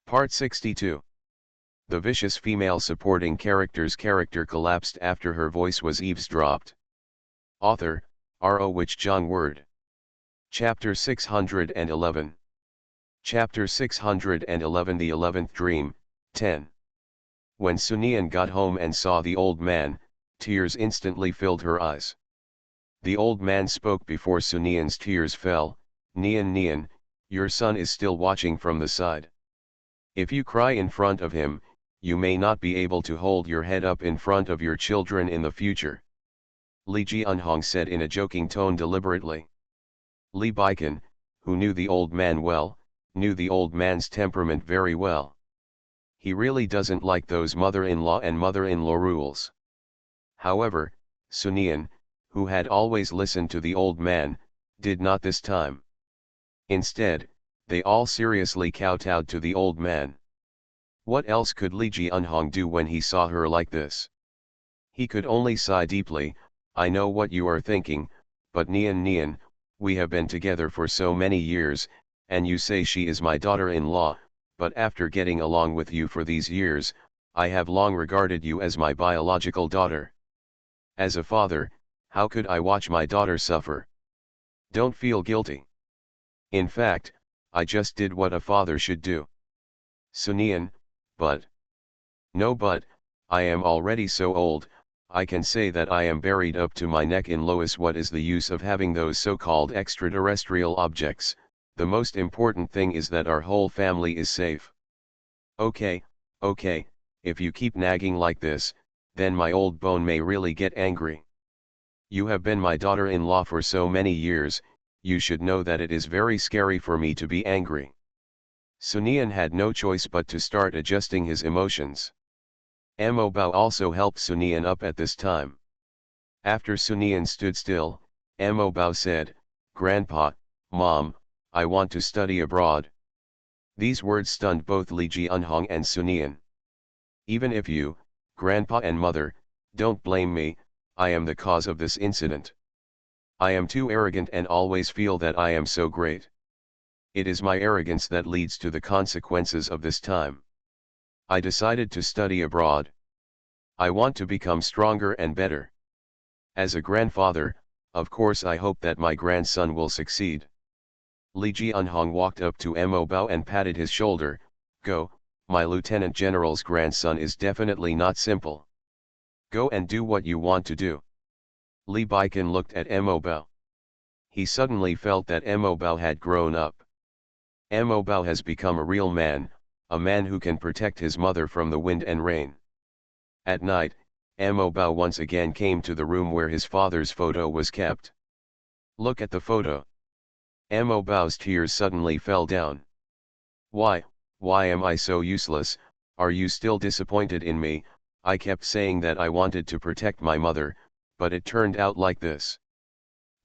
Part 62. The vicious female supporting character's character collapsed after her voice was eavesdropped. Author, R.O. Wich Jung Word. Chapter 611. Chapter 611 The 11th Dream, 10. When Sunian got home and saw the old man, tears instantly filled her eyes. The old man spoke before Sunian's tears fell. Nian Nian, your son is still watching from the side. If you cry in front of him, you may not be able to hold your head up in front of your children in the future. Li Jianhong said in a joking tone deliberately. Li Baikan, who knew the old man well, knew the old man's temperament very well. He really doesn't like those mother-in-law and mother-in-law rules. However, Sunian, who had always listened to the old man, did not this time. Instead, they all seriously kowtowed to the old man. What else could Li Jianhong do when he saw her like this? He could only sigh deeply. I know what you are thinking, but Nian Nian, we have been together for so many years, and you say she is my daughter-in-law, but after getting along with you for these years, I have long regarded you as my biological daughter. As a father, how could I watch my daughter suffer? Don't feel guilty. In fact, I just did what a father should do. Sunian, but. No but, I am already so old, I can say that I am buried up to my neck in Lois. What is the use of having those so-called extraterrestrial objects? The most important thing is that our whole family is safe. Okay, if you keep nagging like this, then my old bone may really get angry. You have been my daughter-in-law for so many years, you should know that it is very scary for me to be angry. Sunian had no choice but to start adjusting his emotions. Mo Bao also helped Sunian up at this time. After Sunian stood still, Mo Bao said, Grandpa, Mom, I want to study abroad. These words stunned both Li Jianhong and Sunian. Even if you, Grandpa and Mother, don't blame me, I am the cause of this incident. I am too arrogant and always feel that I am so great. It is my arrogance that leads to the consequences of this time. I decided to study abroad. I want to become stronger and better. As a grandfather, of course I hope that my grandson will succeed. Li Jianhong walked up to Mo Bao and patted his shoulder. Go, my lieutenant general's grandson is definitely not simple. Go and do what you want to do. Li Baikan looked at Mo Bao. He suddenly felt that Mo Bao had grown up. Mo Bao has become a real man, a man who can protect his mother from the wind and rain. At night, Mo Bao once again came to the room where his father's photo was kept. Look at the photo. Mo Bao's tears suddenly fell down. Why am I so useless? Are you still disappointed in me? I kept saying that I wanted to protect my mother, but it turned out like this.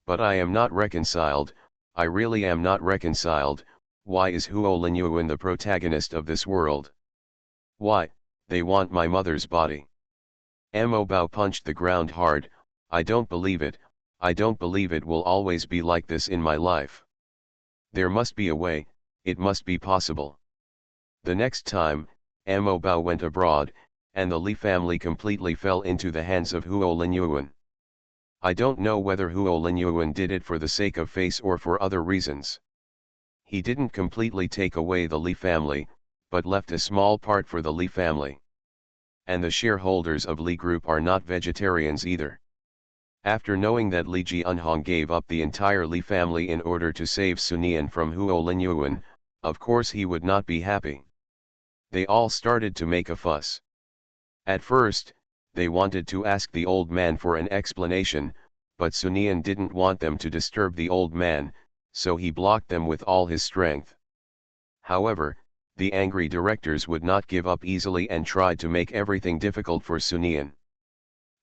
But I am not reconciled, I really am not reconciled. Why is Huo Linyuan the protagonist of this world? Why, they want my mother's body. Mo Bao punched the ground hard. I don't believe it, I don't believe it will always be like this in my life. There must be a way, it must be possible. The next time, Mo Bao went abroad, and the Li family completely fell into the hands of Huo Linyuan. I don't know whether Huo Linyuan did it for the sake of face or for other reasons. He didn't completely take away the Li family, but left a small part for the Li family. And the shareholders of Li Group are not vegetarians either. After knowing that Li Jianhong gave up the entire Li family in order to save Sunian from Huo Linyuan, of course he would not be happy. They all started to make a fuss. At first, they wanted to ask the old man for an explanation, but Sunian didn't want them to disturb the old man, so he blocked them with all his strength. However, the angry directors would not give up easily and tried to make everything difficult for Sunian.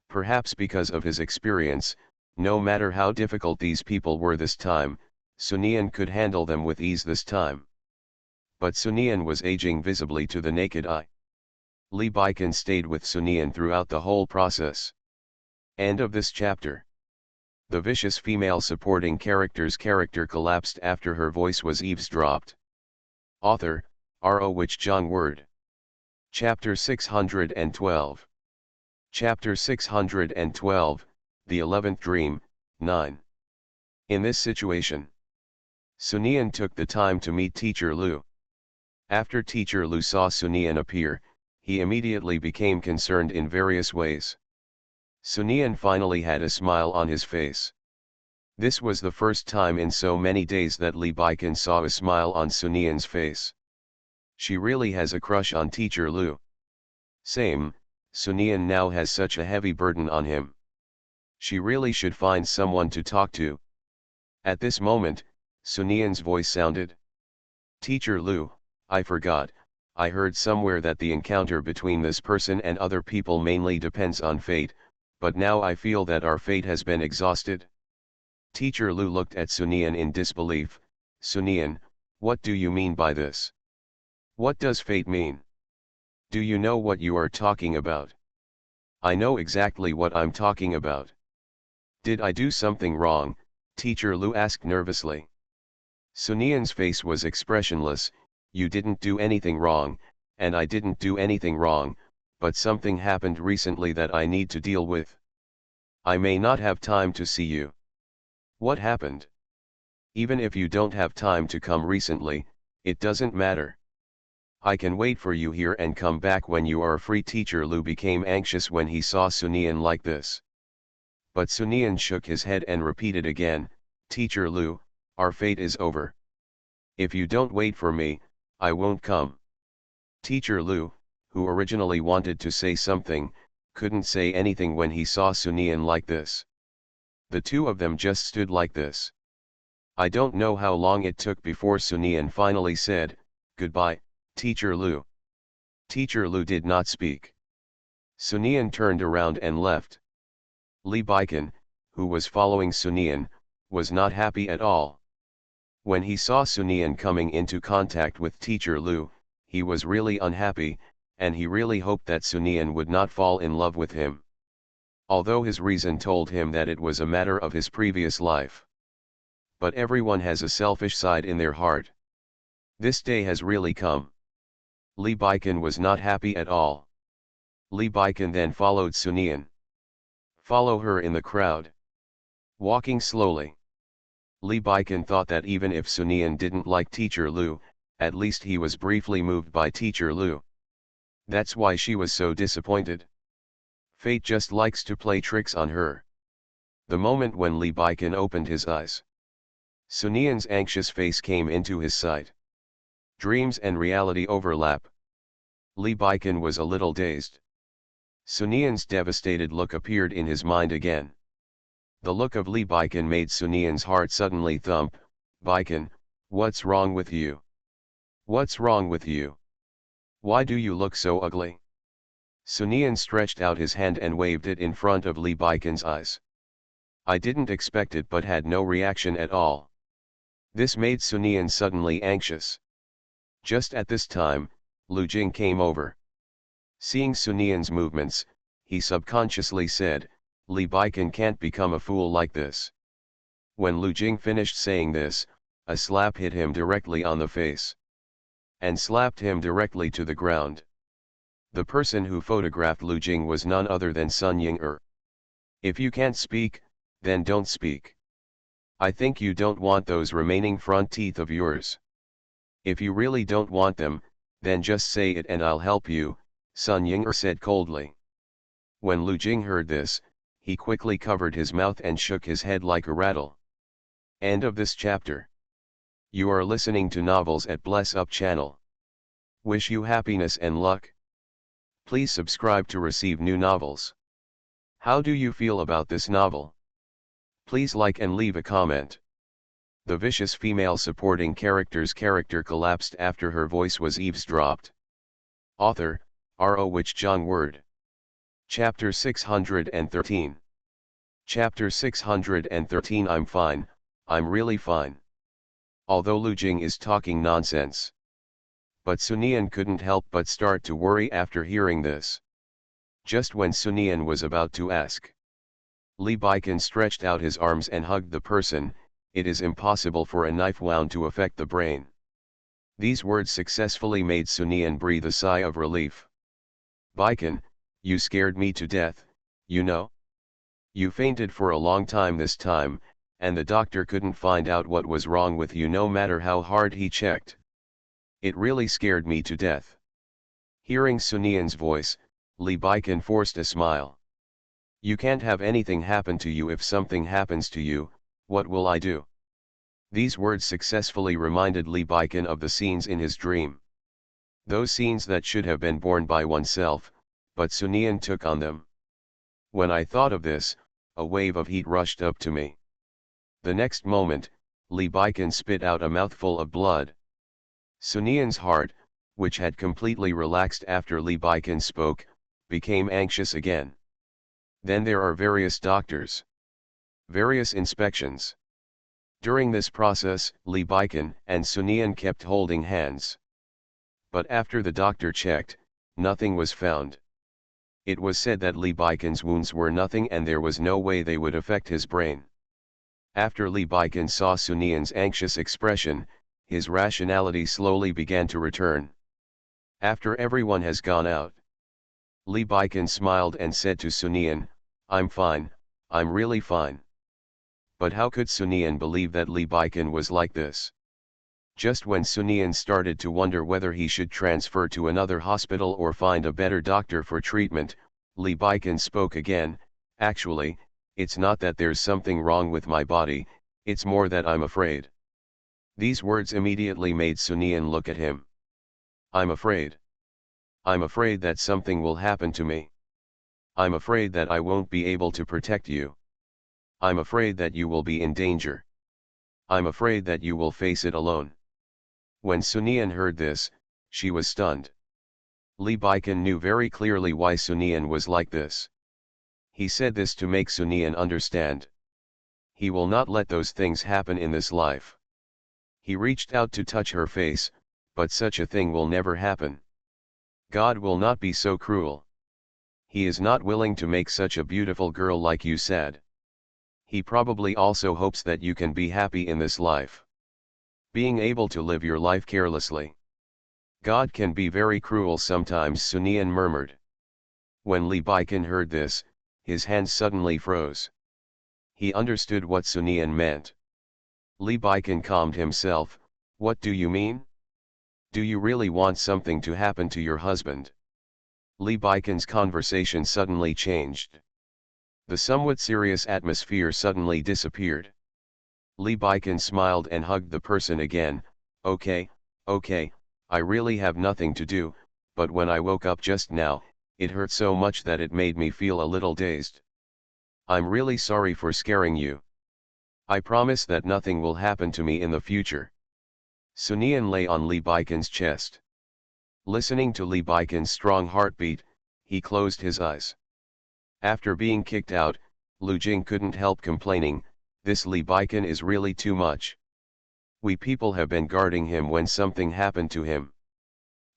Perhaps because of his experience, no matter how difficult these people were this time, Sunian could handle them with ease this time. But Sunian was aging visibly to the naked eye. Li Baikan stayed with Sunian throughout the whole process. End of this chapter. The vicious female supporting character's character collapsed after her voice was eavesdropped. Author, Ro which Jong word. Chapter 612. Chapter 612, The 11th Dream, 9. In this situation, Sunian took the time to meet Teacher Lu. After Teacher Lu saw Sunian appear, he immediately became concerned in various ways. Sunian finally had a smile on his face. This was the first time in so many days that Li Baikan saw a smile on Sunian's face. She really has a crush on Teacher Lu. Same, Sunian now has such a heavy burden on him. She really should find someone to talk to. At this moment, Sunian's voice sounded. Teacher Lu, I forgot, I heard somewhere that the encounter between this person and other people mainly depends on fate, but now I feel that our fate has been exhausted. Teacher Lu looked at Sunian in disbelief. Sunian, what do you mean by this? What does fate mean? Do you know what you are talking about? I know exactly what I'm talking about. Did I do something wrong? Teacher Lu asked nervously. Sunian's face was expressionless. You didn't do anything wrong, and I didn't do anything wrong, but something happened recently that I need to deal with. I may not have time to see you. What happened? Even if you don't have time to come recently, it doesn't matter. I can wait for you here and come back when you are free. Teacher Lu became anxious when he saw Sunian like this. But Sunian shook his head and repeated again, Teacher Lu, our fate is over. If you don't wait for me, I won't come. Teacher Lu, who originally wanted to say something, couldn't say anything when he saw Sunian like this. The two of them just stood like this. I don't know how long it took before Sunian finally said, Goodbye, Teacher Lu. Teacher Lu did not speak. Sunian turned around and left. Li Baikan, who was following Sunian, was not happy at all. When he saw Sunian coming into contact with Teacher Lu, he was really unhappy, and he really hoped that Sunian would not fall in love with him. Although his reason told him that it was a matter of his previous life. But everyone has a selfish side in their heart. This day has really come. Li Baikan was not happy at all. Li Baikan then followed Sunian. Follow her in the crowd. Walking slowly. Li Baikan thought that even if Sunian didn't like Teacher Lu, at least he was briefly moved by Teacher Lu. That's why she was so disappointed. Fate just likes to play tricks on her. The moment when Li Baikan opened his eyes, Sunian's anxious face came into his sight. Dreams and reality overlap. Li Baikan was a little dazed. Sunian's devastated look appeared in his mind again. The look of Li Baikan made Sunian's heart suddenly thump. Baikan, what's wrong with you? What's wrong with you? Why do you look so ugly? Sunian stretched out his hand and waved it in front of Li Baikan's eyes. I didn't expect it but had no reaction at all. This made Sunian suddenly anxious. Just at this time, Lu Jing came over. Seeing Sunian's movements, he subconsciously said, Li Baikan can't become a fool like this. When Lu Jing finished saying this, a slap hit him directly on the face. And slapped him directly to the ground. The person who photographed Lu Jing was none other than Sun Ying-er. If you can't speak, then don't speak. I think you don't want those remaining front teeth of yours. If you really don't want them, then just say it and I'll help you, Sun Ying-er said coldly. When Lu Jing heard this, he quickly covered his mouth and shook his head like a rattle. End of this chapter. You are listening to Novels at Bless Up channel. Wish you happiness and luck. Please subscribe to receive new novels. How do you feel about this novel? Please like and leave a comment. The vicious female supporting character's character collapsed after her voice was eavesdropped. Author, Ro Which Jong Word. Chapter 613. Chapter 613 I'm fine, I'm really fine. Although Lu Jing is talking nonsense. But Sunian couldn't help but start to worry after hearing this. Just when Sunian was about to ask, Li Baikan stretched out his arms and hugged the person. It is impossible for a knife wound to affect the brain. These words successfully made Sunian breathe a sigh of relief. Baikan, you scared me to death, you know? You fainted for a long time this time, and the doctor couldn't find out what was wrong with you no matter how hard he checked. It really scared me to death. Hearing Sunian's voice, Li Baikan forced a smile. You can't have anything happen to you. If something happens to you, what will I do? These words successfully reminded Li Baikan of the scenes in his dream. Those scenes that should have been borne by oneself, but Sunian took on them. When I thought of this, a wave of heat rushed up to me. The next moment, Li Baikan spit out a mouthful of blood. Sunian's heart, which had completely relaxed after Li Baikan spoke, became anxious again. Then there are various doctors. Various inspections. During this process, Li Baikan and Sunian kept holding hands. But after the doctor checked, nothing was found. It was said that Li Baikan's wounds were nothing and there was no way they would affect his brain. After Li Baikan saw Sunian's anxious expression, his rationality slowly began to return. After everyone has gone out, Li Baikan smiled and said to Sunian, I'm fine, I'm really fine. But how could Sunian believe that Li Baikan was like this? Just when Sunian started to wonder whether he should transfer to another hospital or find a better doctor for treatment, Li Baikan spoke again, actually, it's not that there's something wrong with my body, it's more that I'm afraid. These words immediately made Sunian look at him. I'm afraid. I'm afraid that something will happen to me. I'm afraid that I won't be able to protect you. I'm afraid that you will be in danger. I'm afraid that you will face it alone. When Sunian heard this, she was stunned. Li Baikan knew very clearly why Sunian was like this. He said this to make Sunian understand. He will not let those things happen in this life. He reached out to touch her face, but such a thing will never happen. God will not be so cruel. He is not willing to make such a beautiful girl like you sad. He probably also hopes that you can be happy in this life. Being able to live your life carelessly. God can be very cruel sometimes, Sunian murmured. When Li Baikan heard this, his hands suddenly froze. He understood what Sunian meant. Li Baikan calmed himself. What do you mean? Do you really want something to happen to your husband? Li Baikan's conversation suddenly changed. The somewhat serious atmosphere suddenly disappeared. Li Baikan smiled and hugged the person again. Okay, I really have nothing to do, but when I woke up just now, it hurt so much that it made me feel a little dazed. I'm really sorry for scaring you. I promise that nothing will happen to me in the future. Sunian lay on Li Baikan's chest. Listening to Li Baikan's strong heartbeat, he closed his eyes. After being kicked out, Lu Jing couldn't help complaining, this Li Baikan is really too much. We people have been guarding him when something happened to him.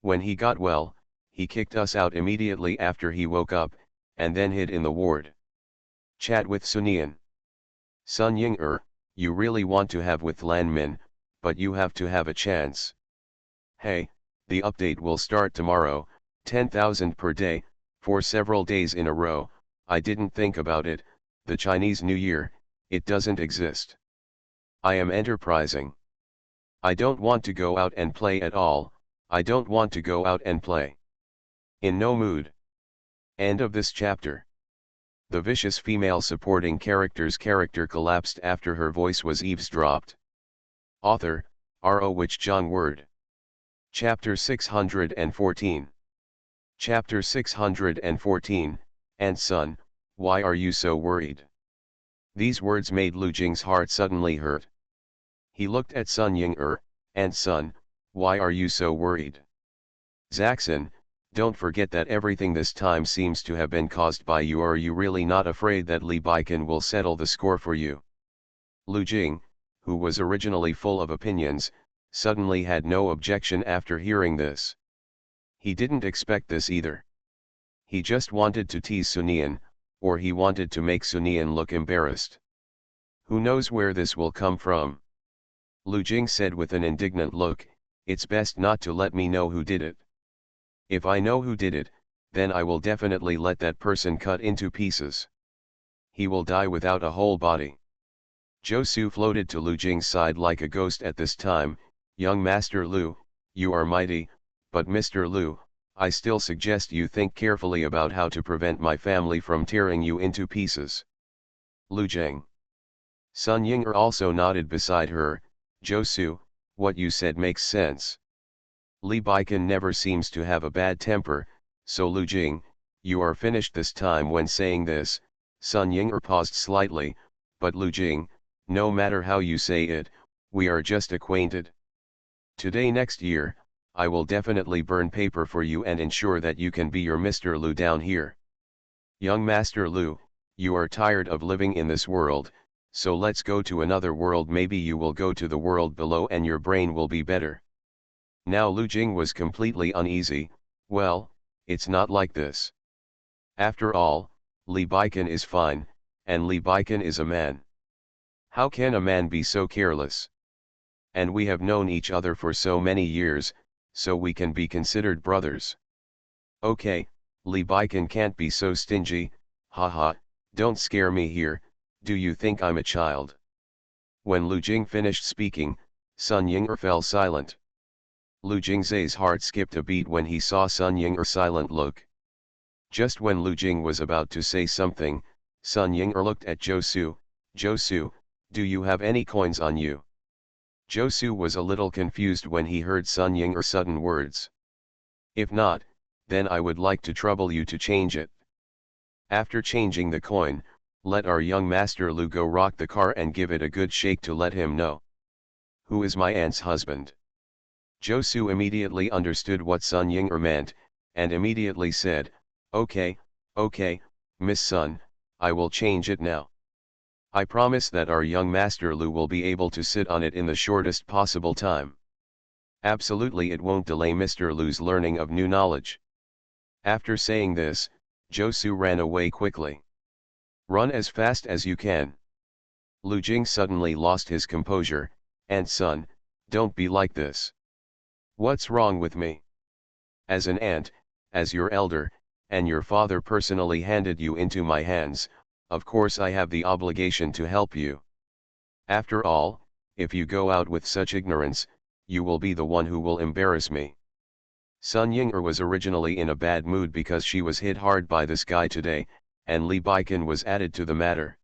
When he got well, he kicked us out immediately after he woke up, and then hid in the ward. Chat with Sunian. Sun Ying you really want to have with Lan Min, but you have to have a chance. Hey, the update will start tomorrow, 10,000 per day, for several days in a row. I didn't think about it, the Chinese New Year, it doesn't exist. I am enterprising. I don't want to go out and play at all, I don't want to go out and play. In no mood. End of this chapter. The vicious female supporting character's character collapsed after her voice was eavesdropped. Author, R.O. Wich John Word. Chapter 614. Chapter 614, And son, why are you so worried? These words made Lu Jing's heart suddenly hurt. He looked at Sun Ying and son, why are you so worried? Zaxin, don't forget that everything this time seems to have been caused by you. Are you really not afraid that Li Baikan will settle the score for you? Lu Jing, who was originally full of opinions, suddenly had no objection after hearing this. He didn't expect this either. He just wanted to tease Sunian, or he wanted to make Sunian look embarrassed. Who knows where this will come from? Lu Jing said with an indignant look, It's best not to let me know who did it. If I know who did it, then I will definitely let that person cut into pieces. He will die without a whole body. Josu floated to Lu Jing's side like a ghost at this time. Young Master Lu, you are mighty, but Mr. Lu, I still suggest you think carefully about how to prevent my family from tearing you into pieces. Lu Jing. Sun Ying'er also nodded beside her. Josu, what you said makes sense. Li Baikan never seems to have a bad temper, so Lu Jing, you are finished this time. When saying this, Sun Ying'er paused slightly, but Lu Jing, no matter how you say it, we are just acquainted. Today next year, I will definitely burn paper for you and ensure that you can be your Mr. Lu down here. Young Master Lu, you are tired of living in this world, so let's go to another world. Maybe you will go to the world below and your brain will be better. Now Lu Jing was completely uneasy. Well, it's not like this. After all, Li Baikan is fine, and Li Baikan is a man. How can a man be so careless? And we have known each other for so many years, so we can be considered brothers. Okay, Li Baikan can't be so stingy, haha, don't scare me here, do you think I'm a child? When Lu Jing finished speaking, Sun Ying'er fell silent. Lu Jing's heart skipped a beat when he saw Sun Ying'er's silent look. Just when Lu Jing was about to say something, Sun Ying'er looked at Josu. Josu, do you have any coins on you? Josu was a little confused when he heard Sun Ying'er's sudden words. If not, then I would like to trouble you to change it. After changing the coin, let our young Master Lu go rock the car and give it a good shake to let him know. Who is my aunt's husband? Josu immediately understood what Sun Ying'er meant, and immediately said, okay, Miss Sun, I will change it now. I promise that our young Master Lu will be able to sit on it in the shortest possible time. Absolutely, it won't delay Mr. Lu's learning of new knowledge. After saying this, Josu ran away quickly. Run as fast as you can. Lu Jing suddenly lost his composure. Aunt Sun, don't be like this. What's wrong with me? As an aunt, as your elder, and your father personally handed you into my hands, of course I have the obligation to help you. After all, if you go out with such ignorance, you will be the one who will embarrass me. Sun Ying'er was originally in a bad mood because she was hit hard by this guy today, and Li Baikan was added to the matter.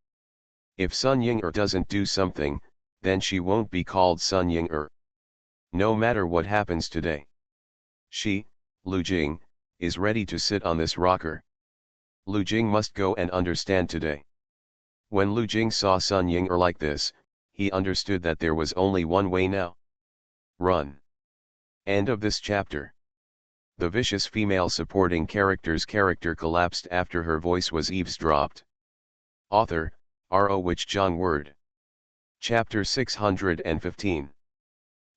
If Sun Ying'er doesn't do something, then she won't be called Sun Ying'er. No matter what happens today. She, Lu Jing, is ready to sit on this rocker. Lu Jing must go and understand today. When Lu Jing saw Sun Ying'er like this, he understood that there was only one way now. Run. End of this chapter. The vicious female supporting character's character collapsed after her voice was eavesdropped. Author, R.O. Wich John Word. Chapter 615.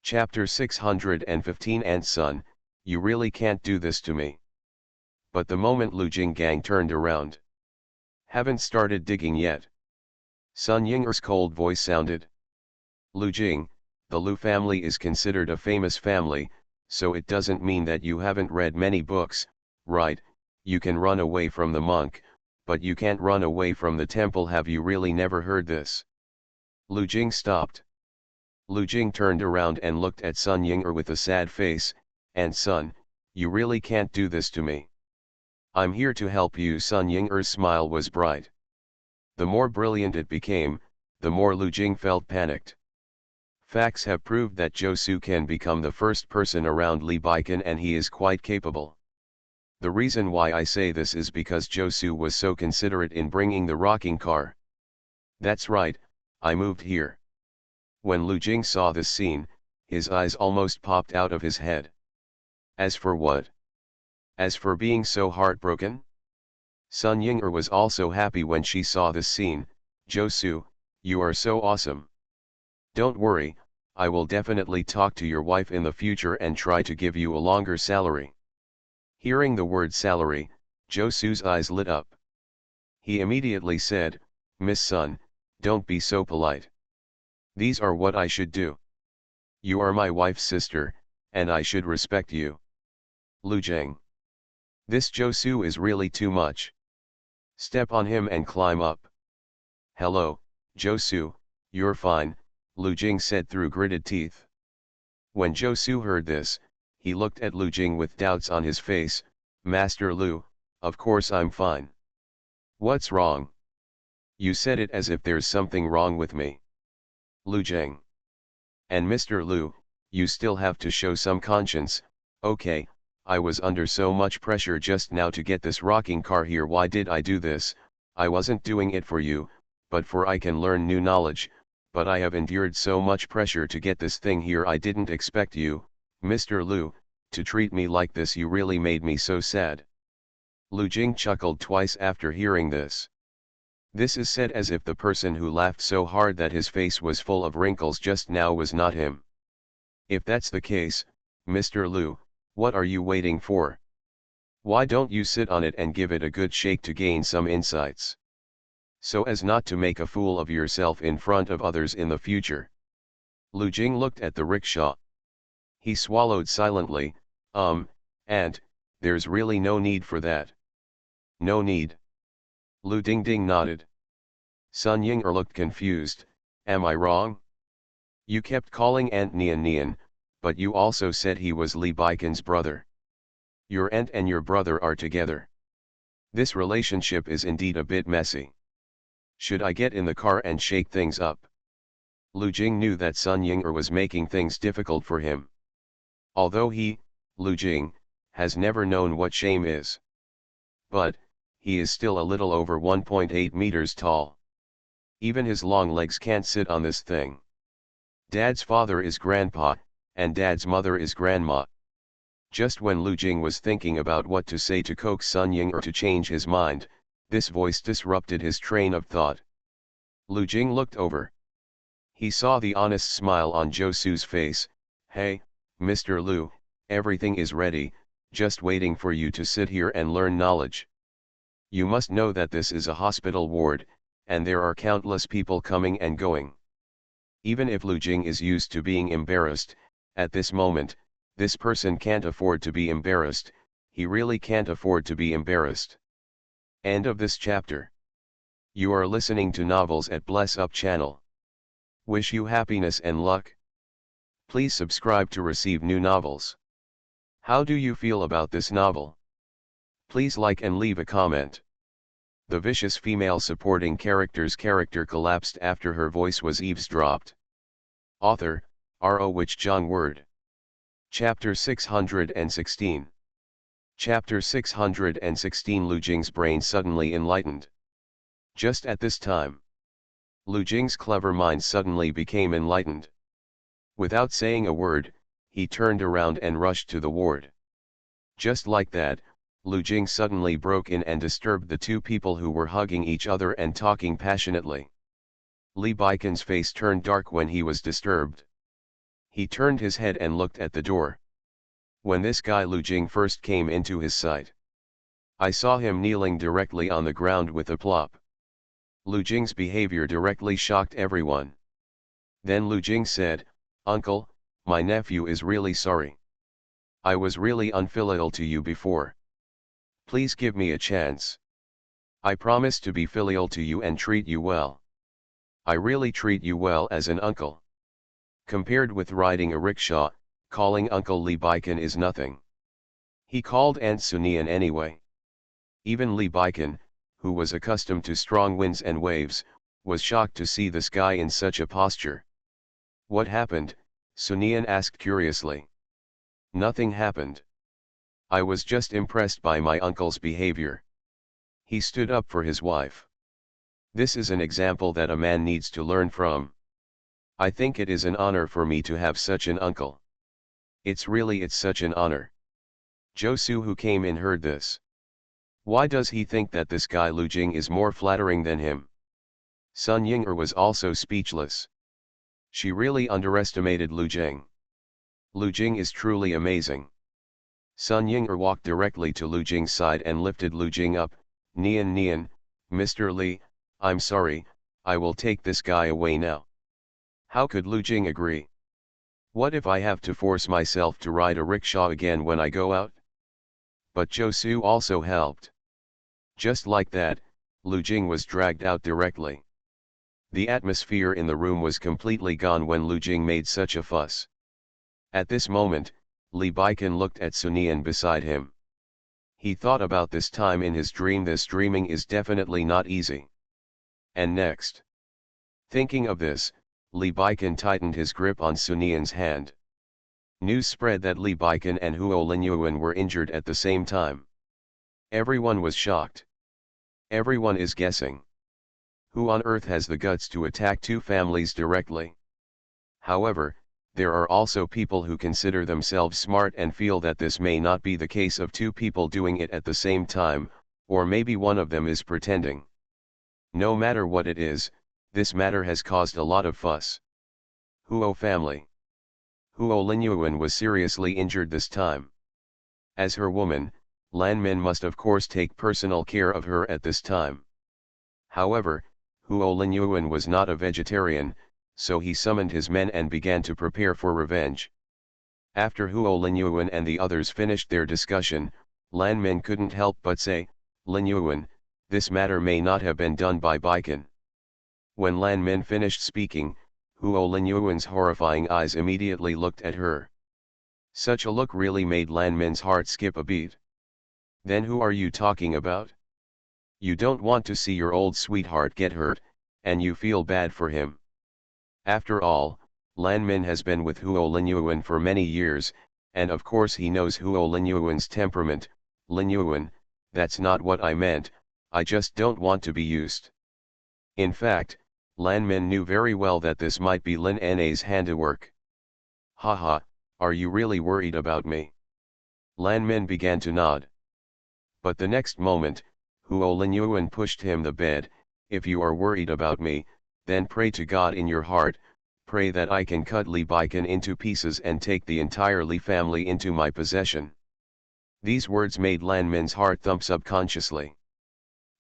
Chapter 615. Aunt Sun, you really can't do this to me. But the moment Lu Jing gang turned around. Haven't started digging yet. Sun Ying'er's cold voice sounded. Lu Jing, the Lu family is considered a famous family, so it doesn't mean that you haven't read many books, right? You can run away from the monk, but you can't run away from the temple. Have you really never heard this? Lu Jing stopped. Lu Jing turned around and looked at Sun Ying'er with a sad face. And Sun, you really can't do this to me. I'm here to help you. Sun Ying'er's smile was bright. The more brilliant it became, the more Lu Jing felt panicked. Facts have proved that Josu can become the first person around Li Baikan, and he is quite capable. The reason why I say this is because Josu was so considerate in bringing the rocking car. That's right, I moved here. When Lu Jing saw this scene, his eyes almost popped out of his head. As for what? As for being so heartbroken? Sun Ying'er was also happy when she saw this scene. Josu, you are so awesome. Don't worry, I will definitely talk to your wife in the future and try to give you a longer salary. Hearing the word salary, Josu's eyes lit up. He immediately said, Miss Sun, don't be so polite. These are what I should do. You are my wife's sister, and I should respect you. Lu Jing. This Josu is really too much. Step on him and climb up. Hello, Josu, you're fine, Lu Jing said through gritted teeth. When Josu heard this, he looked at Lu Jing with doubts on his face. Master Lu, of course I'm fine. What's wrong? You said it as if there's something wrong with me. Lu Jing. And Mr. Lu, you still have to show some conscience. Okay, I was under so much pressure just now to get this rocking car here. Why did I do this? I wasn't doing it for you, but for I can learn new knowledge, but I have endured so much pressure to get this thing here. I didn't expect you, Mr. Lu, to treat me like this. You really made me so sad. Lu Jing chuckled twice after hearing this. This is said as if the person who laughed so hard that his face was full of wrinkles just now was not him. If that's the case, Mr. Lu, what are you waiting for? Why don't you sit on it and give it a good shake to gain some insights? So as not to make a fool of yourself in front of others in the future. Lu Jing looked at the rickshaw. He swallowed silently, and, there's really no need for that. No need. Lu Dingding nodded. Sun Ying'er looked confused. Am I wrong? You kept calling Aunt Nian Nian, but you also said he was Li Baikan's brother. Your aunt and your brother are together. This relationship is indeed a bit messy. Should I get in the car and shake things up? Lu Jing knew that Sun Ying'er was making things difficult for him. Although he, Lu Jing, has never known what shame is. But, he is still a little over 1.8 meters tall. Even his long legs can't sit on this thing. Dad's father is grandpa, and Dad's mother is grandma. Just when Lu Jing was thinking about what to say to coax Sun Ying'er to change his mind, this voice disrupted his train of thought. Lu Jing looked over. He saw the honest smile on Josu's face. Hey, Mr. Lu, everything is ready, just waiting for you to sit here and learn knowledge. You must know that this is a hospital ward, and there are countless people coming and going. Even if Lu Jing is used to being embarrassed, at this moment, this person can't afford to be embarrassed. He really can't afford to be embarrassed. End of this chapter. You are listening to Novels at Bless Up channel. Wish you happiness and luck. Please subscribe to receive new novels. How do you feel about this novel? Please like and leave a comment. The vicious female supporting character's character collapsed after her voice was eavesdropped. Author, R.O. Wich Jong Word. Chapter 616. Chapter 616. Lu Jing's brain suddenly enlightened. Just at this time, Lu Jing's clever mind suddenly became enlightened. Without saying a word, he turned around and rushed to the ward. Just like that, Lu Jing suddenly broke in and disturbed the two people who were hugging each other and talking passionately. Li Baikan's face turned dark when he was disturbed. He turned his head and looked at the door. When this guy Lu Jing first came into his sight, I saw him kneeling directly on the ground with a plop. Lu Jing's behavior directly shocked everyone. Then Lu Jing said, "Uncle, my nephew is really sorry. I was really unfilial to you before. Please give me a chance. I promise to be filial to you and treat you well. I really treat you well as an uncle. Compared with riding a rickshaw, calling Uncle Li Baikan is nothing." He called Aunt Sunian anyway. Even Li Baikan, who was accustomed to strong winds and waves, was shocked to see this guy in such a posture. "What happened?" Sunian asked curiously. "Nothing happened. I was just impressed by my uncle's behavior. He stood up for his wife. This is an example that a man needs to learn from. I think it is an honor for me to have such an uncle. It's such an honor." Josu, who came in, heard this. Why does he think that this guy Lu Jing is more flattering than him? Sun Ying'er was also speechless. She really underestimated Lu Jing. Lu Jing is truly amazing. Sun Ying'er walked directly to Lu Jing's side and lifted Lu Jing up. "Nian Nian, Mr. Li, I'm sorry, I will take this guy away now." How could Lu Jing agree? What if I have to force myself to ride a rickshaw again when I go out? But Josu also helped. Just like that, Lu Jing was dragged out directly. The atmosphere in the room was completely gone when Lu Jing made such a fuss. At this moment, Li Baikan looked at Sunian beside him. He thought about this time in his dream. This dreaming is definitely not easy. And next. Thinking of this, Li Baikan tightened his grip on Sunian's hand. News spread that Li Baikan and Huo Linyuan were injured at the same time. Everyone was shocked. Everyone is guessing. Who on earth has the guts to attack two families directly? However, there are also people who consider themselves smart and feel that this may not be the case of two people doing it at the same time, or maybe one of them is pretending. No matter what it is, this matter has caused a lot of fuss. Huo family. Huo Linyuan was seriously injured this time. As her woman, Lan Min must of course take personal care of her at this time. However, Huo Linyuan was not a vegetarian, so he summoned his men and began to prepare for revenge. After Huo Linyuan and the others finished their discussion, Lan Min couldn't help but say, "Linyuan, this matter may not have been done by Baikan." When Lan Min finished speaking, Huo Linyuan's horrifying eyes immediately looked at her. Such a look really made Lan Min's heart skip a beat. "Then who are you talking about? You don't want to see your old sweetheart get hurt, and you feel bad for him. After all, Lan Min has been with Huo Linyuan for many years, and of course he knows Huo Linyuan's temperament." "Linyuan, that's not what I meant, I just don't want to be used." In fact, Lan Min knew very well that this might be Lin Na's handiwork. "Haha, are you really worried about me?" Lan Min began to nod. But the next moment, Huo Linyuan pushed him the bed. "If you are worried about me, then pray to God in your heart, pray that I can cut Li Baikan into pieces and take the entire Li family into my possession." These words made Lan Min's heart thump subconsciously.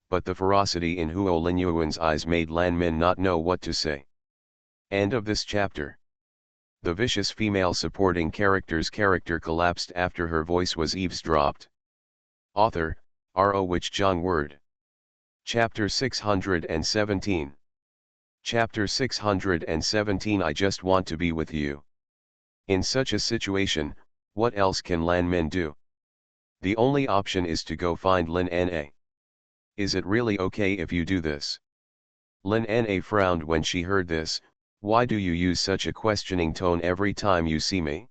But the ferocity in Huo Linyuan's eyes made Lan Min not know what to say. End of this chapter. The vicious female supporting character's character collapsed after her voice was eavesdropped. Author, R.O. Wich Jong Word. Chapter 617. Chapter 617. I just want to be with you. In such a situation, what else can Lan Min do? The only option is to go find Lin Na. Is it really okay if you do this? Lin Na frowned when she heard this. "Why do you use such a questioning tone every time you see me?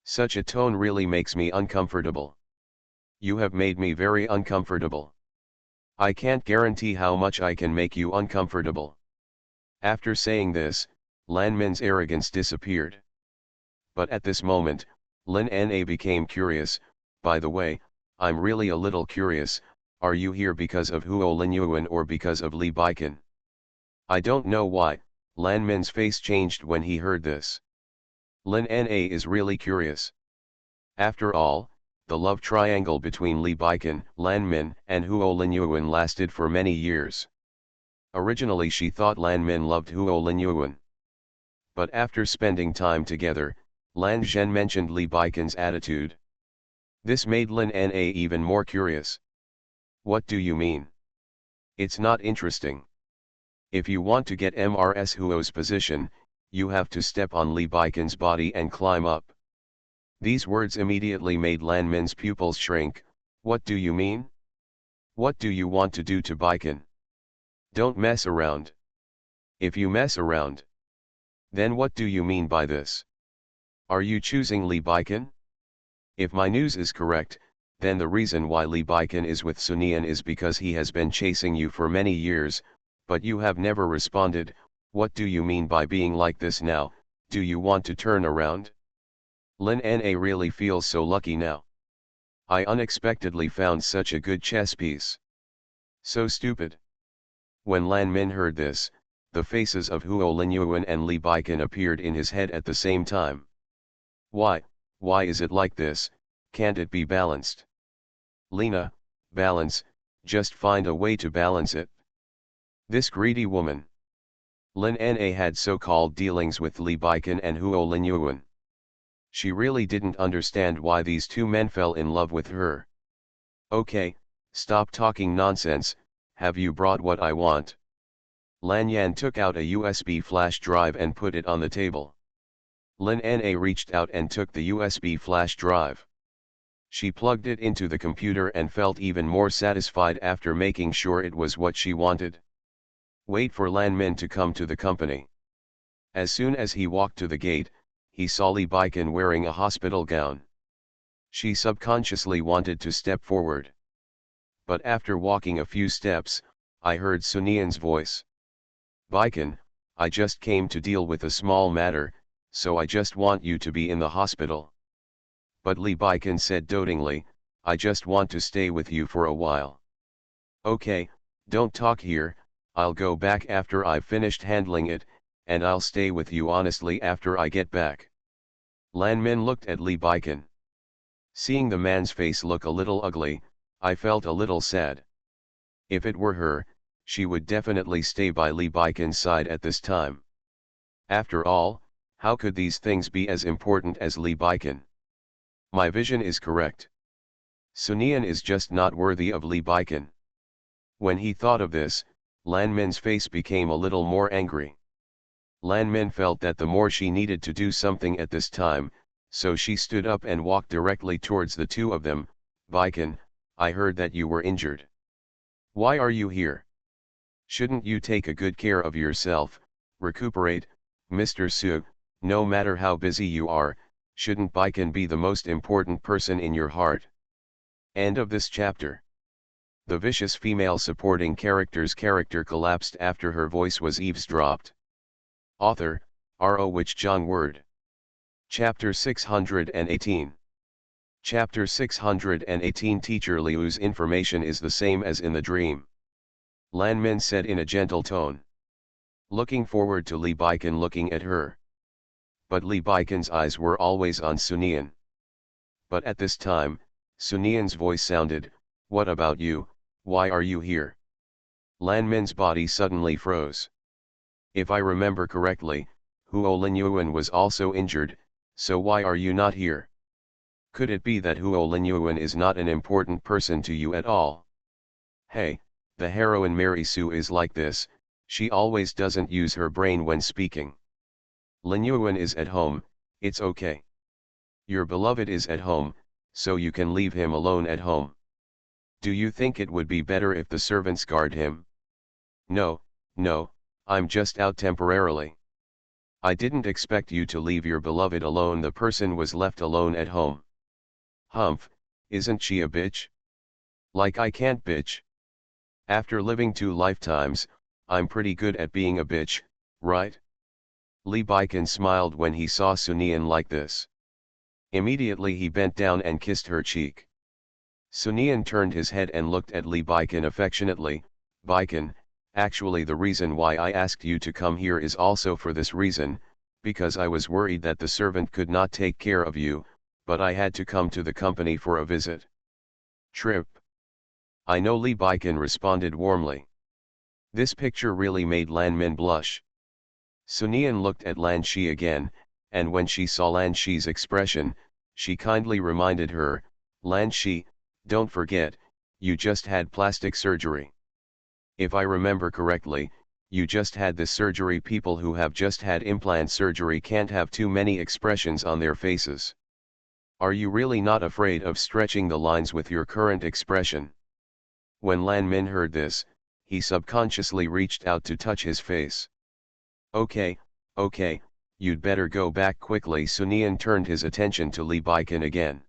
Such a tone really makes me uncomfortable. You have made me very uncomfortable. I can't guarantee how much I can make you uncomfortable." After saying this, Lan Min's arrogance disappeared. But at this moment, Lin Na became curious. "By the way, I'm really a little curious, are you here because of Huo Linyuan or because of Li Baikan?" I don't know why, Lan Min's face changed when he heard this. Lin Na is really curious. After all, the love triangle between Li Baikan, Lan Min, and Huo Linyuan lasted for many years. Originally she thought Lan Min loved Huo Linyuan. But after spending time together, Lan Zhen mentioned Li Baikan's attitude. This made Lin Na even more curious. "What do you mean? It's not interesting. If you want to get Mrs. Huo's position, you have to step on Li Baikan's body and climb up." These words immediately made Lan Min's pupils shrink. "What do you mean? What do you want to do to Baikan? Don't mess around. If you mess around, then what do you mean by this? Are you choosing Li Baikan? If my news is correct, then the reason why Li Baikan is with Sunian is because he has been chasing you for many years, but you have never responded. What do you mean by being like this now? Do you want to turn around?" Lin Na really feels so lucky now. "I unexpectedly found such a good chess piece. So stupid." When Lan Min heard this, the faces of Huo Linyuan and Li Baikan appeared in his head at the same time. Why is it like this? Can't it be balanced? Lena, balance, just find a way to balance it. This greedy woman. Lin Na had so-called dealings with Li Baikan and Huo Linyuan. She really didn't understand why these two men fell in love with her. Okay, stop talking nonsense, have you brought what I want? Lan Yan took out a USB flash drive and put it on the table. Lin Na reached out and took the USB flash drive. She plugged it into the computer and felt even more satisfied after making sure it was what she wanted. Wait for Lan Min to come to the company. As soon as he walked to the gate, he saw Li Baikan wearing a hospital gown. She subconsciously wanted to step forward. But after walking a few steps, I heard Sunian's voice. Baikan, I just came to deal with a small matter, so I just want you to be in the hospital. But Li Baikan said dotingly, I just want to stay with you for a while. Okay, don't talk here, I'll go back after I've finished handling it, and I'll stay with you honestly after I get back. Lan Min looked at Li Baikan. Seeing the man's face look a little ugly, I felt a little sad. If it were her, she would definitely stay by Li Baikan's side at this time. After all, how could these things be as important as Li Baikan? My vision is correct. Sunian is just not worthy of Li Baikan. When he thought of this, Lan Min's face became a little more angry. Lan Min felt that the more she needed to do something at this time, so she stood up and walked directly towards the two of them. Baikan, I heard that you were injured. Why are you here? Shouldn't you take a good care of yourself, recuperate, Mr. Su, no matter how busy you are, shouldn't Baikan be the most important person in your heart? End of this chapter. The vicious female supporting character's character collapsed after her voice was eavesdropped. Author, R.O. Wich Jong Word. Chapter 618. Chapter 618. Teacher Liu's information is the same as in the dream. Lan Min said in a gentle tone. Looking forward to Li Baikan looking at her. But Li Baikan's eyes were always on Sunian. But at this time, Sunian's voice sounded, what about you, why are you here? Lan Min's body suddenly froze. If I remember correctly, Huo Linyuan was also injured, so why are you not here? Could it be that Huo Linyuan is not an important person to you at all? Hey, the heroine Mary Sue is like this, she always doesn't use her brain when speaking. Linyuan is at home, it's okay. Your beloved is at home, so you can leave him alone at home. Do you think it would be better if the servants guard him? No, no, I'm just out temporarily. I didn't expect you to leave your beloved alone. The person was left alone at home. Humph, isn't she a bitch? Like I can't bitch. After living 2 lifetimes, I'm pretty good at being a bitch, right? Li Baikan smiled when he saw Sunian like this. Immediately he bent down and kissed her cheek. Sunian turned his head and looked at Li Baikan affectionately. Baikan, actually the reason why I asked you to come here is also for this reason, because I was worried that the servant could not take care of you, but I had to come to the company for a visit. Trip. I know, Li Baikan responded warmly. This picture really made Lan Min blush. Sunian looked at Lan Shi again, and when she saw Lan Shi's expression, she kindly reminded her, Lan Shi, don't forget, you just had plastic surgery. If I remember correctly, you just had this surgery. People who have just had implant surgery can't have too many expressions on their faces. Are you really not afraid of stretching the lines with your current expression? When Lan Min heard this, he subconsciously reached out to touch his face. Okay, you'd better go back quickly. Sunian turned his attention to Li Baikan again.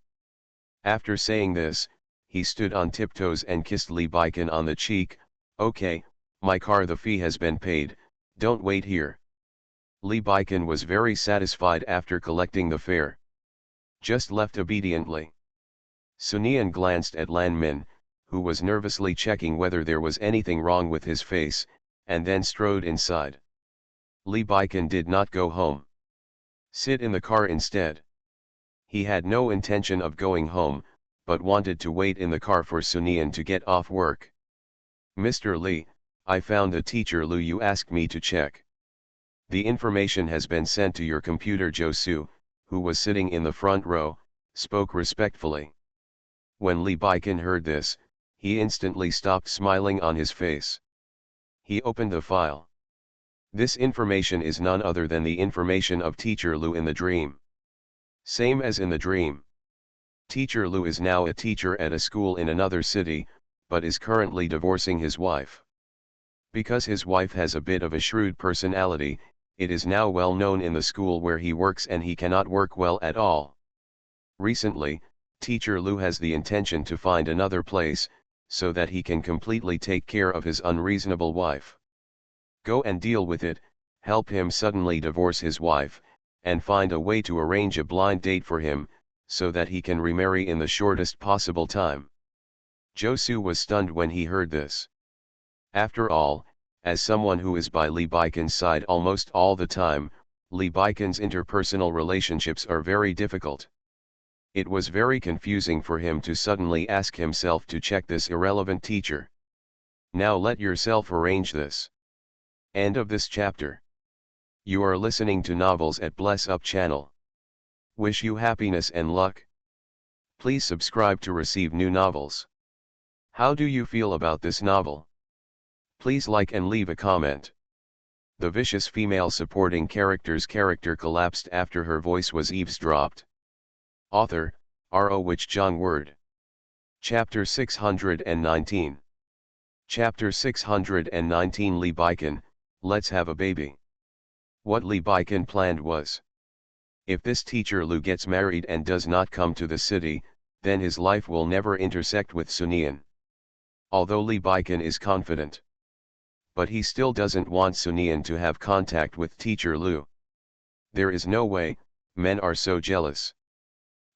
After saying this, he stood on tiptoes and kissed Li Baikan on the cheek. Okay, my car, the fee has been paid, don't wait here. Li Baikan was very satisfied after collecting the fare. Just left obediently. Sunian glanced at Lan Min, who was nervously checking whether there was anything wrong with his face, and then strode inside. Li Baikan did not go home. Sit in the car instead. He had no intention of going home, but wanted to wait in the car for Sunian to get off work. Mr. Li, I found the teacher Lu you asked me to check. The information has been sent to your computer, Josu, who was sitting in the front row, spoke respectfully. When Li Baikan heard this, he instantly stopped smiling on his face. He opened the file. This information is none other than the information of Teacher Lu in the dream. Same as in the dream. Teacher Lu is now a teacher at a school in another city, but is currently divorcing his wife. Because his wife has a bit of a shrewd personality, it is now well known in the school where he works and he cannot work well at all. Recently, Teacher Lu has the intention to find another place, so that he can completely take care of his unreasonable wife. Go and deal with it, help him suddenly divorce his wife, and find a way to arrange a blind date for him, so that he can remarry in the shortest possible time. Josu was stunned when he heard this. After all, as someone who is by Li Baikan's side almost all the time, Li Baikan's interpersonal relationships are very difficult. It was very confusing for him to suddenly ask himself to check this irrelevant teacher. Now let yourself arrange this. End of this chapter. You are listening to Novels at Bless Up channel. Wish you happiness and luck. Please subscribe to receive new novels. How do you feel about this novel? Please like and leave a comment. The vicious female supporting character's character collapsed after her voice was eavesdropped. Author, R.O. Wich Jong Word. Chapter 619. Chapter 619 Li Baikan, let's have a baby. What Li Baikan planned was, if this teacher Lu gets married and does not come to the city, then his life will never intersect with Sunian. Although Li Baikan is confident, but he still doesn't want Sunian to have contact with teacher Lu. There is no way, men are so jealous.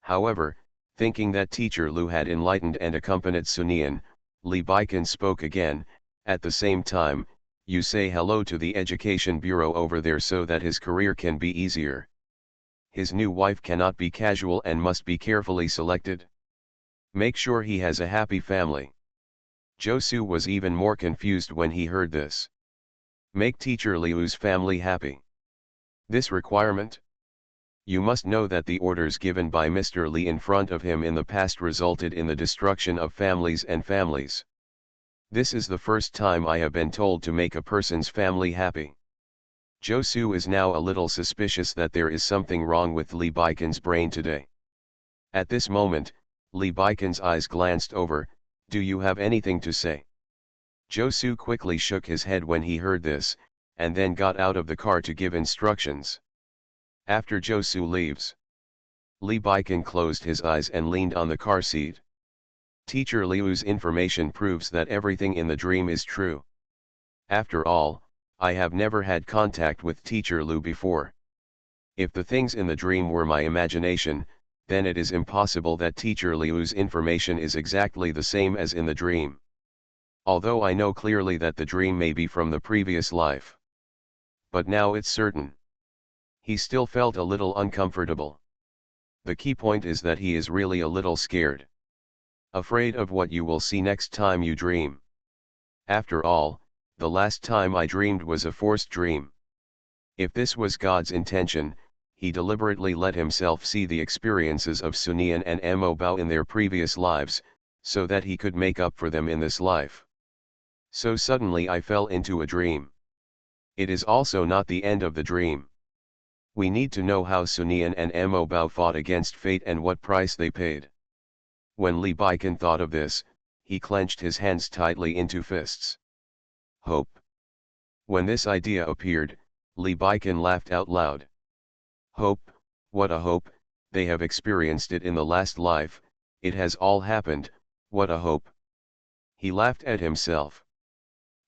However, thinking that teacher Lu had enlightened and accompanied Sunian, Li Baikan spoke again. At the same time, you say hello to the education bureau over there so that his career can be easier. His new wife cannot be casual and must be carefully selected. Make sure he has a happy family. Josu was even more confused when he heard this. Make teacher Liu's family happy. This requirement? You must know that the orders given by Mr. Li in front of him in the past resulted in the destruction of families and families. This is the first time I have been told to make a person's family happy. Josu is now a little suspicious that there is something wrong with Li Baikan's brain today. At this moment, Li Baikan's eyes glanced over. Do you have anything to say? Josu quickly shook his head when he heard this, and then got out of the car to give instructions. After Josu leaves, Li Baikan closed his eyes and leaned on the car seat. Teacher Liu's information proves that everything in the dream is true. After all, I have never had contact with teacher Lu before. If the things in the dream were my imagination, then it is impossible that teacher Liu's information is exactly the same as in the dream. Although I know clearly that the dream may be from the previous life. But now it's certain. He still felt a little uncomfortable. The key point is that he is really a little scared. Afraid of what you will see next time you dream. After all, the last time I dreamed was a forced dream. If this was God's intention, he deliberately let himself see the experiences of Sunian and Mo Bao in their previous lives, so that he could make up for them in this life. So suddenly I fell into a dream. It is also not the end of the dream. We need to know how Sunian and Mo Bao fought against fate and what price they paid. When Li Baikan thought of this, he clenched his hands tightly into fists. Hope. When this idea appeared, Li Baikan laughed out loud. Hope, what a hope, they have experienced it in the last life, it has all happened, what a hope. He laughed at himself.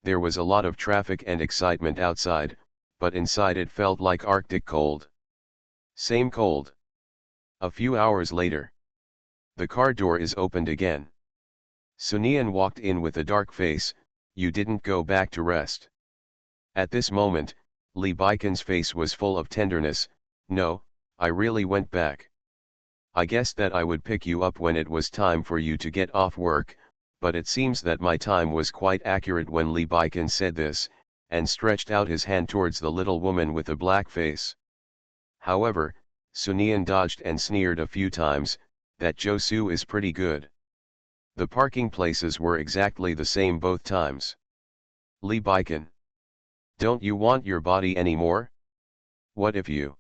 There was a lot of traffic and excitement outside, but inside it felt like Arctic cold. Same cold. A few hours later, the car door is opened again. Sunian walked in with a dark face. You didn't go back to rest. At this moment, Li Baikan's face was full of tenderness. No, I really went back. I guessed that I would pick you up when it was time for you to get off work, but it seems that my time was quite accurate. When Li Baikan said this, and stretched out his hand towards the little woman with the black face. However, Sunian dodged and sneered a few times, that Josu is pretty good. The parking places were exactly the same both times. Lee Baiken. Don't you want your body anymore? What if you?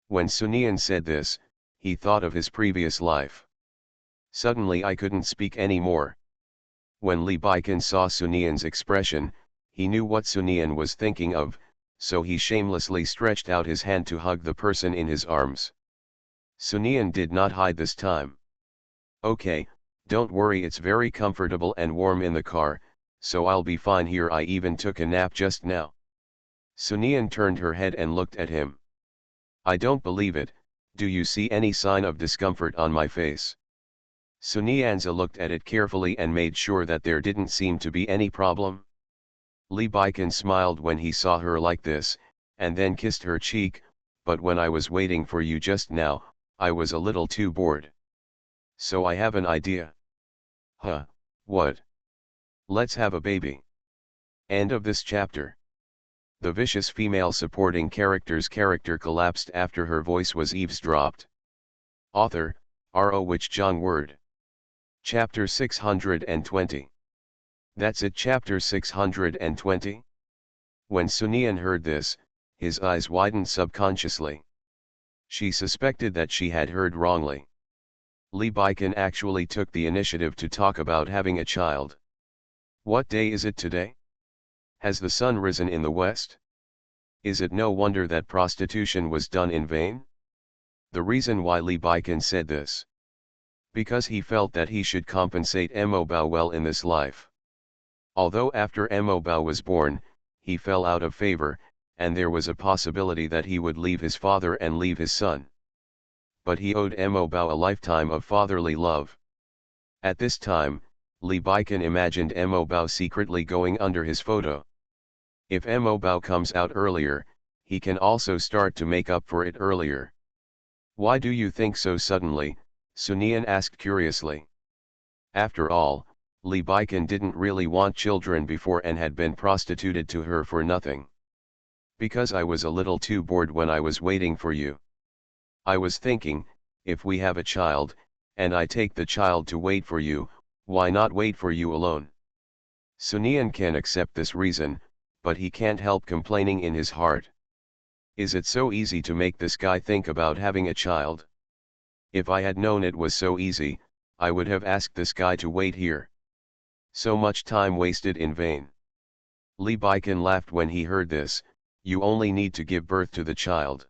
When Sunian said this, he thought of his previous life. Suddenly I couldn't speak anymore. When Lee Baiken saw Sunian's expression, he knew what Sunian was thinking of, so he shamelessly stretched out his hand to hug the person in his arms. Sunian did not hide this time. Okay, don't worry, it's very comfortable and warm in the car, so I'll be fine here. I even took a nap just now. Sunian turned her head and looked at him. I don't believe it. Do you see any sign of discomfort on my face? Sunianza looked at it carefully and made sure that there didn't seem to be any problem. Lee Baiken smiled when he saw her like this, and then kissed her cheek, but when I was waiting for you just now, I was a little too bored. So I have an idea. Huh, what? Let's have a baby. End of this chapter. The vicious female supporting character's character collapsed after her voice was eavesdropped. Author, R.O. Wich Jong Word. Chapter 620. That's it. Chapter 620. When Sunian heard this, his eyes widened subconsciously. She suspected that she had heard wrongly. Lee Baiken actually took the initiative to talk about having a child. What day is it today? Has the sun risen in the west? Is it no wonder that prostitution was done in vain? The reason why Lee Baiken said this. Because he felt that he should compensate Mo Bao well in this life. Although after Mo Bao was born, he fell out of favor, and there was a possibility that he would leave his father and leave his son. But he owed Mo Bao a lifetime of fatherly love. At this time, Lee Baiken imagined Mo Bao secretly going under his photo. If Mo Bao comes out earlier, he can also start to make up for it earlier. Why do you think so suddenly? Sunian asked curiously. After all, Lee Baiken didn't really want children before and had been prostituted to her for nothing. Because I was a little too bored when I was waiting for you. I was thinking, if we have a child, and I take the child to wait for you, why not wait for you alone? Sunian can accept this reason, but he can't help complaining in his heart. Is it so easy to make this guy think about having a child? If I had known it was so easy, I would have asked this guy to wait here. So much time wasted in vain. Lee Baiken laughed when he heard this. You only need to give birth to the child.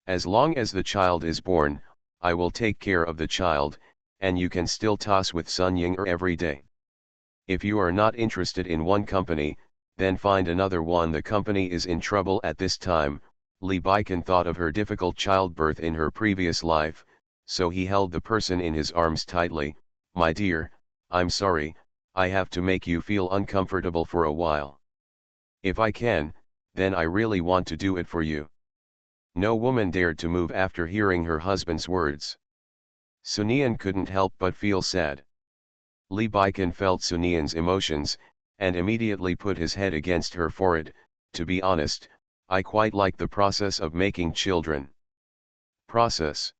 As long as the child is born, I will take care of the child, and you can still toss with Sun Ying every day. If you are not interested in one company, then find another one. The company is in trouble at this time. Lee Baiken thought of her difficult childbirth in her previous life, so he held the person in his arms tightly. My dear, I'm sorry, I have to make you feel uncomfortable for a while. If I can, then I really want to do it for you. No woman dared to move after hearing her husband's words. Sunian couldn't help but feel sad. Lee Baiken felt Sunian's emotions, and immediately put his head against her forehead. To be honest, I quite like the process of making children. Process.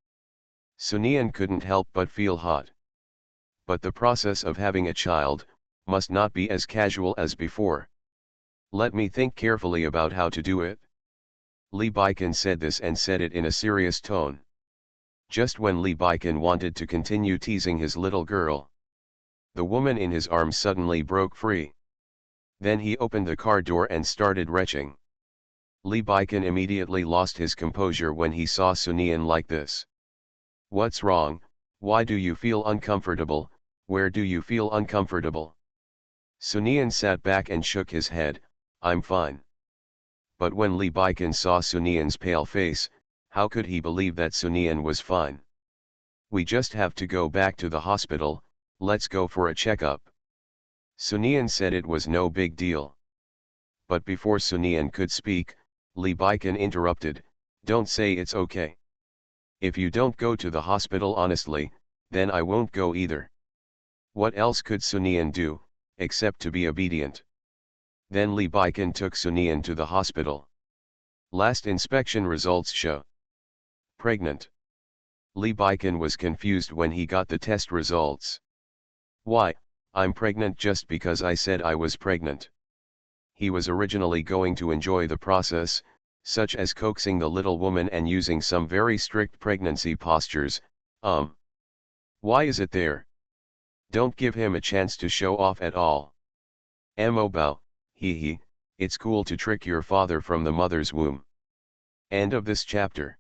Sunian couldn't help but feel hot. But the process of having a child must not be as casual as before. Let me think carefully about how to do it. Lee Baiken said this and said it in a serious tone. Just when Lee Baiken wanted to continue teasing his little girl, the woman in his arms suddenly broke free. Then he opened the car door and started retching. Lee Baiken immediately lost his composure when he saw Sunian like this. What's wrong? Why do you feel uncomfortable? Where do you feel uncomfortable? Sunian sat back and shook his head. I'm fine. But when Lee Baiken saw Sunian's pale face, how could he believe that Sunian was fine? We just have to go back to the hospital, let's go for a checkup. Sunian said it was no big deal. But before Sunian could speak, Lee Baiken interrupted, don't say it's okay. If you don't go to the hospital honestly, then I won't go either. What else could Sunian do, except to be obedient? Then Lee Baiken took Sunian to the hospital. Last inspection results show pregnant. Lee Baiken was confused when he got the test results. Why, I'm pregnant just because I said I was pregnant. He was originally going to enjoy the process, such as coaxing the little woman and using some very strict pregnancy postures. Why is it there? Don't give him a chance to show off at all. Bow, hee, it's cool to trick your father from the mother's womb. End of this chapter.